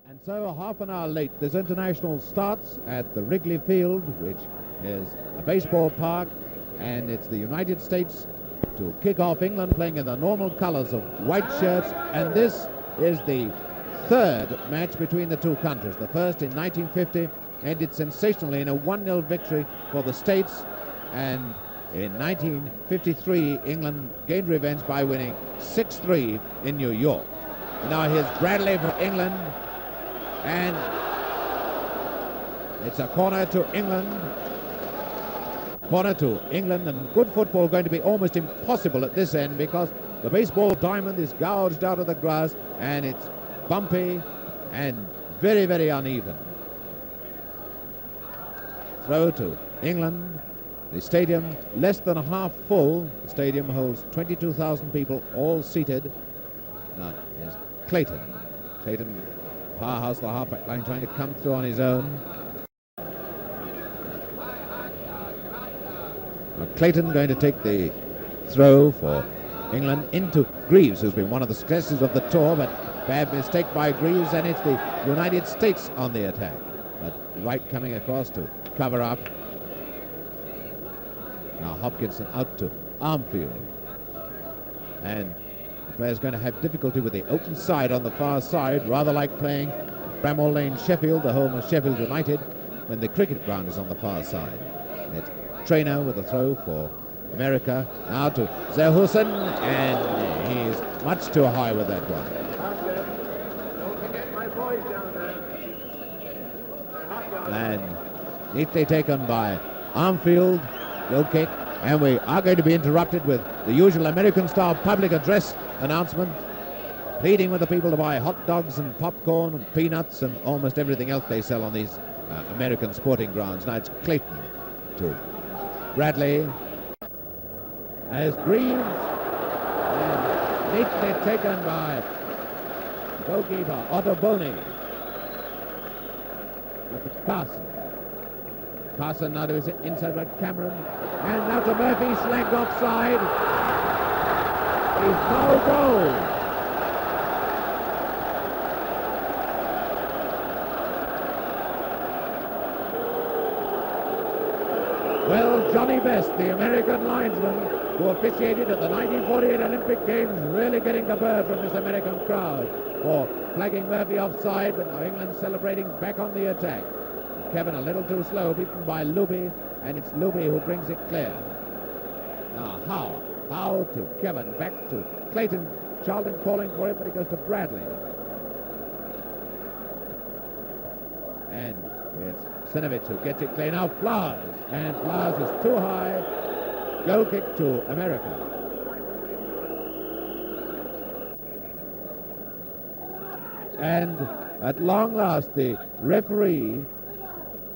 And so half an hour late, this international starts at the Wrigley Field, which is a baseball park, and it's the United States to kick off. England playing in the normal colors of white shirts, and this is the third match between the two countries. The first in 1950 ended sensationally in a 1-0 victory for the States, and in 1953 England gained revenge by winning 6-3 in New York. Now here's Bradley for England, and it's a corner to England. Corner to England, and good football going to be almost impossible at this end because the baseball diamond is gouged out of the grass and it's bumpy and very, very uneven. Throw to England. The stadium less than half full. The stadium holds 22,000 people, all seated. Now here's Clayton. Clayton, powerhouse the halfback line, trying to come through on his own. Now Clayton going to take the throw for England into Greaves, who's been one of the successes of the tour, but bad mistake by Greaves, and it's the United States on the attack. But Wright coming across to cover up. Now Hopkinson out to Armfield, and the player's going to have difficulty with the open side on the far side, rather like playing Bramall Lane, Sheffield, the home of Sheffield United, when the cricket ground is on the far side. It's Trainer with a throw for America, now to Zerhusen, and he's much too high with that one. And neatly taken by Armfield, goal kick, and we are going to be interrupted with the usual American-style public address announcement, pleading with the people to buy hot dogs and popcorn and peanuts and almost everything else they sell on these American sporting grounds. Now it's Clayton to Bradley, as Greaves, and neatly taken by goalkeeper Otto Boney. Carson. Carson now to his inside by Cameron, and now to Murphy, slagged offside. He's no goal. Well, Johnny Best, the American linesman who officiated at the 1948 Olympic Games, really getting the bird from this American crowd for flagging Murphy offside, but now England celebrating back on the attack. Kevin a little too slow, beaten by Luby, and it's Luby who brings it clear. Now Howe to Kevin, back to Clayton. Charlton calling for it, but it goes to Bradley. And it's Sinovich who gets it clear. Now Flowers, and Flowers is too high. Goal kick to America. And at long last, the referee,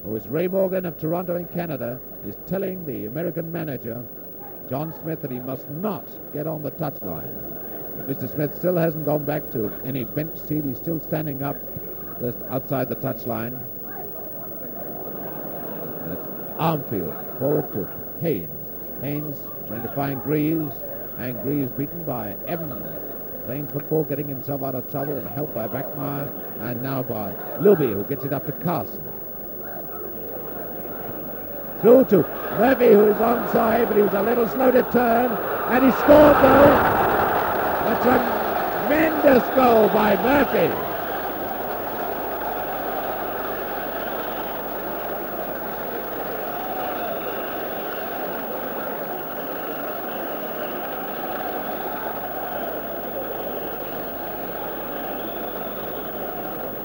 who is Ray Morgan of Toronto in Canada, is telling the American manager, John Smith, that he must not get on the touchline. Mr. Smith still hasn't gone back to any bench seat. He's still standing up just outside the touchline. That's Armfield, forward to Haynes. Haynes trying to find Greaves, and Greaves beaten by Evans. Playing football, getting himself out of trouble, and helped by Backmeyer, and now by Luby, who gets it up to Carson. Through to Murphy, who is onside, but he was a little slow to turn, and he scored though. A tremendous goal by Murphy.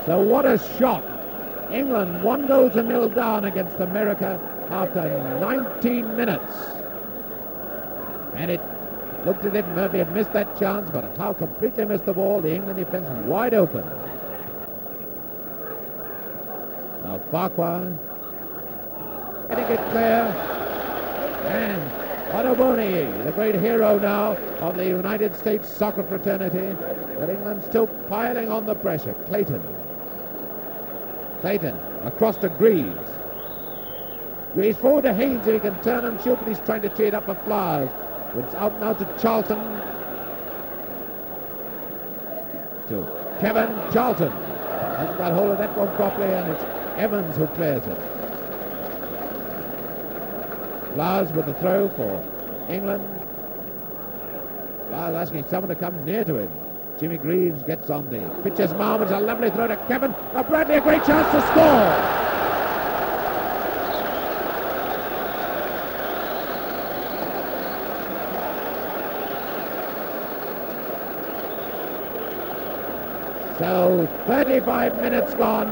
So what a shock. England 1-0 down against America after 19 minutes. And it looked as if Murphy had missed that chance, but Howe completely missed the ball. The England defense wide open. Now Farquhar getting it clear. And Otto Boney, the great hero now of the United States soccer fraternity. But England still piling on the pressure. Clayton across to Greaves. Greaves forward to Haynes, if he can turn and shoot, but he's trying to tee it up for Flowers. It's out now to Charlton. To Kevin Charlton. Hasn't got hold of that one properly, and it's Evans who clears it. Flowers with the throw for England. Flowers asking someone to come near to him. Jimmy Greaves gets on the pitcher's mound. It's a lovely throw to Kevin. Now Bradley, a great chance to score. So 35 minutes gone,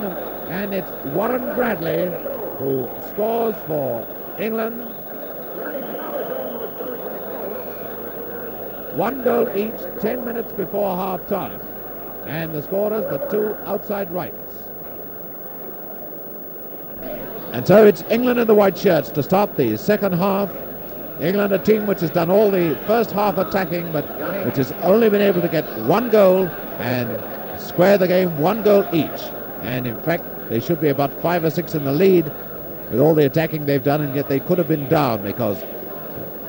and it's Warren Bradley who scores for England. 1 goal each, 10 minutes before half-time. And the scorers, the two outside rights. And so it's England in the white shirts to start the second half. England, a team which has done all the first half attacking, but which has only been able to get 1 goal and square the game 1 goal each. And in fact, they should be about 5 or 6 in the lead with all the attacking they've done, and yet they could have been down because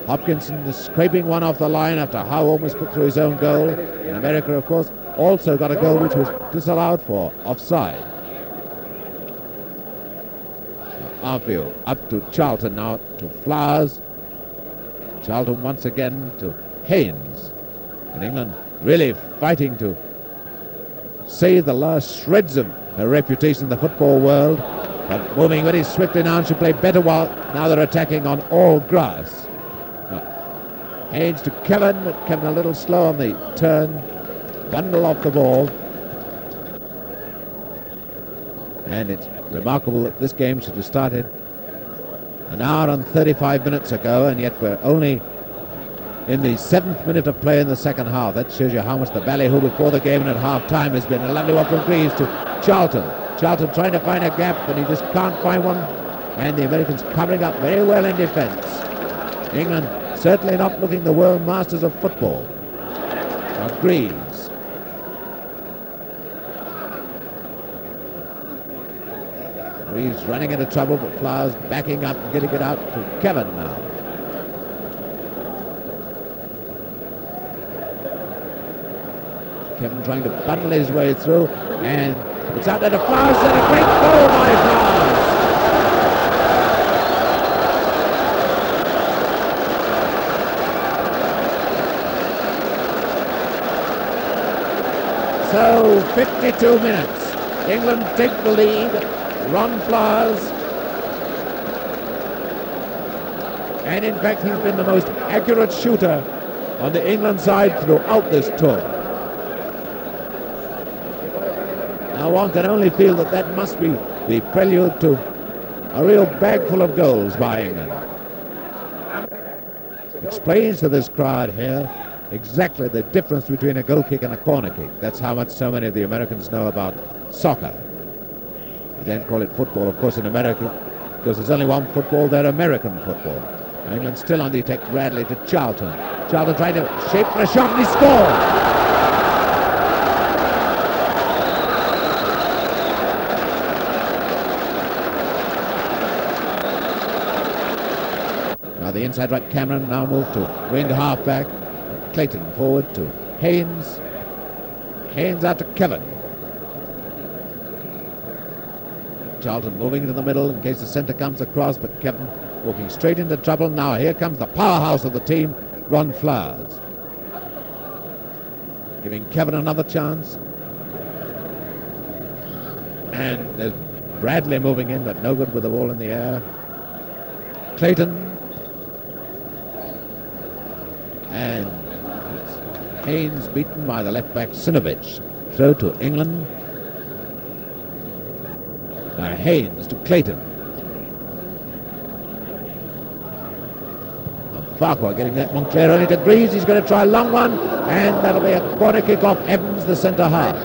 Hopkinson is scraping one off the line after Howe almost put through his own goal. And America, of course, also got a goal which was disallowed for offside. Arfield up to Charlton now, to Flowers. Charlton once again to Haynes. And England really fighting to save the last shreds of her reputation in the football world, but moving very swiftly now and should play better while now they're attacking on all grass. Haynes to Kevin, but Kevin a little slow on the turn. Bundle off the ball. And it's remarkable that this game should have started an hour and 35 minutes ago, and yet we're only in the 7th minute of play in the second half. That shows you how much the ballyhoo before the game and at half-time has been. A lovely one from Greaves to Charlton. Charlton trying to find a gap, but he just can't find one. And the Americans covering up very well in defence. England certainly not looking the world masters of football. Now Greaves. Greaves running into trouble, but Flowers backing up and getting it out to Kevin now. Kevin trying to bundle his way through, and it's out there to Flowers, and a great goal by Flowers. So 52 minutes. England take the lead. Ron Flowers. And in fact, he's been the most accurate shooter on the England side throughout this tour. Now one can only feel that that must be the prelude to a real bag full of goals by England. Explains to this crowd here exactly the difference between a goal kick and a corner kick. That's how much so many of the Americans know about soccer. They don't call it football, of course, in America, because there's only one football, they're American football. England still on the attack. Bradley to Charlton. Charlton trying to shape for a shot, and he scored! Now the inside right, Cameron now moved to wing half-back. Clayton forward to Haynes. Haynes out to Kevin. Charlton moving into the middle in case the centre comes across, but Kevin walking straight into trouble. Now here comes the powerhouse of the team, Ron Flowers. Giving Kevin another chance. And there's Bradley moving in, but no good with the ball in the air. Clayton. And Haynes beaten by the left-back Sinovich. Throw to England. Now Haynes to Clayton. Farquhar getting that one clear only to Greaves. He's going to try a long one, and that'll be a corner kick off Evans, the centre half.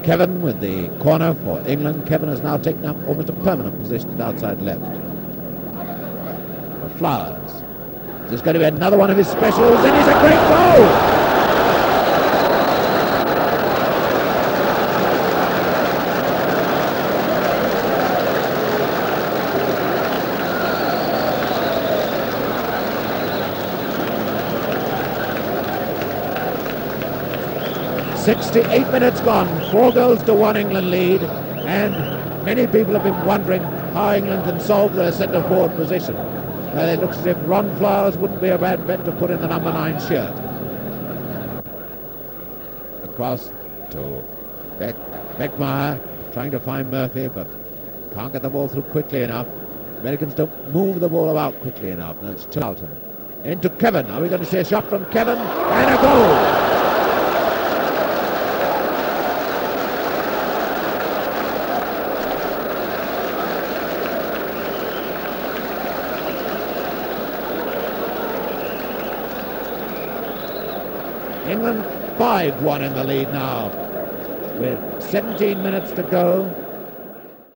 Kevin with the corner for England. Kevin has now taken up almost a permanent position at outside left. For Flowers. There's going to be another one of his specials, and it's a great goal! 68 minutes gone, 4-1 England lead, and many people have been wondering how England can solve their centre forward position. It looks as if Ron Flowers wouldn't be a bad bet to put in the number 9 shirt. Across to Beckmeyer, trying to find Murphy, but can't get the ball through quickly enough. Americans don't move the ball about quickly enough. Now it's Charlton. Into Kevin. Are we going to see a shot from Kevin? And a goal! England 5-1 in the lead now, with 17 minutes to go.